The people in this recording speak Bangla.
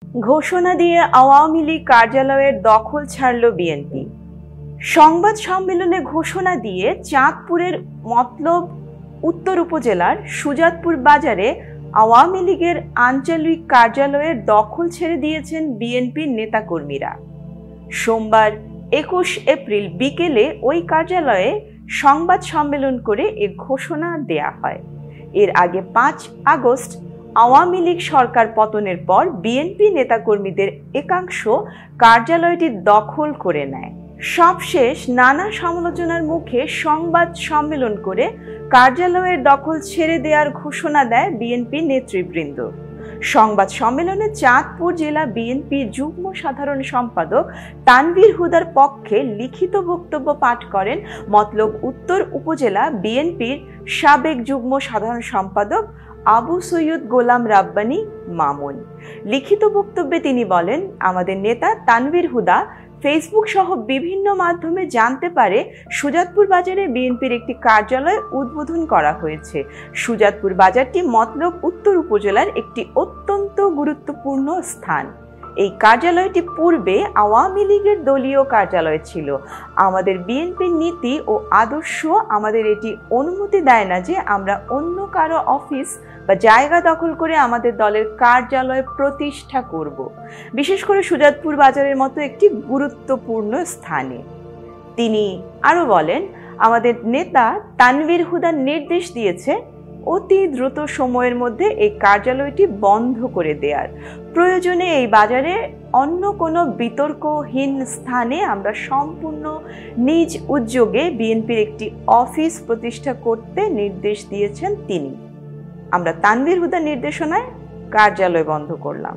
ঘোষণা দিয়ে আওয়ামী লীগ কার্যালয়ের দখল ছাড়ল বিএনপি। সংবাদ সম্মেলনে ঘোষণা দিয়ে চাঁদপুরের মতলব উত্তর উপজেলার সুজাতপুর বাজারে আওয়ামী লীগের আঞ্চলিক কার্যালয়ের দখল ছেড়ে দিয়েছেন বিএনপির নেতাকর্মীরা। সোমবার 21 এপ্রিল বিকেলে ওই কার্যালয়ে সংবাদ সম্মেলন করে এ ঘোষণা দেয়া হয়। এর আগে 5 আগস্ট আওয়ামী লীগ সরকার পতনের পর বিএনপি নেতাকর্মীদের একাংশ কার্যালয়টি দখল করে নেয়। সবশেষ নানা সমালোচনার মুখে সংবাদ সম্মেলন করে কার্যালয়ের দখল ছেড়ে দেওয়ার ঘোষণা দেয় বিএনপি নেতৃবৃন্দ। সংবাদ সম্মেলনে চাঁদপুর জেলা বিএনপির যুগ্ম সাধারণ সম্পাদক তানভীর হুদার পক্ষে লিখিত বক্তব্য পাঠ করেন মতলব উত্তর উপজেলা বিএনপির সাবেক যুগ্ম সাধারণ সম্পাদক আবু সৈয়দ গোলাম রাব্বানী মামুন। লিখিত বক্তব্যে তিনি বলেন, আমাদের নেতা তানভীর হুদা ফেসবুক সহ বিভিন্ন মাধ্যমে জানতে পারে সুজাতপুর বাজারে বিএনপির একটি কার্যালয় উদ্বোধন করা হয়েছে। সুজাতপুর বাজারটি মতলব উত্তর উপজেলার একটি অত্যন্ত গুরুত্বপূর্ণ স্থান। এই কার্যালয়টি পূর্বে আওয়ামী লীগের দলীয় কার্যালয় ছিল। আমাদের বিএনপির নীতি ও আদর্শ আমাদের এটি অনুমতি দেয় না যে আমরা অন্য কারো অফিস বা জায়গা দখল করে আমাদের দলের কার্যালয় প্রতিষ্ঠা করব, বিশেষ করে সুজাতপুর বাজারের মতো একটি গুরুত্বপূর্ণ স্থানে। তিনি আরো বলেন, আমাদের নেতা তানভীর হুদা নির্দেশ দিয়েছে অতি দ্রুত সময়ের মধ্যে এই কার্যালয়টি বন্ধ করে দেওয়ার। প্রয়োজনে এই বাজারে অন্য কোনো বিতর্কহীন স্থানে আমরা সম্পূর্ণ নিজ উদ্যোগে বিএনপির একটি অফিস প্রতিষ্ঠা করতে নির্দেশ দিয়েছেন তিনি। আমরা তানভীর হুদার নির্দেশনায় কার্যালয় বন্ধ করলাম।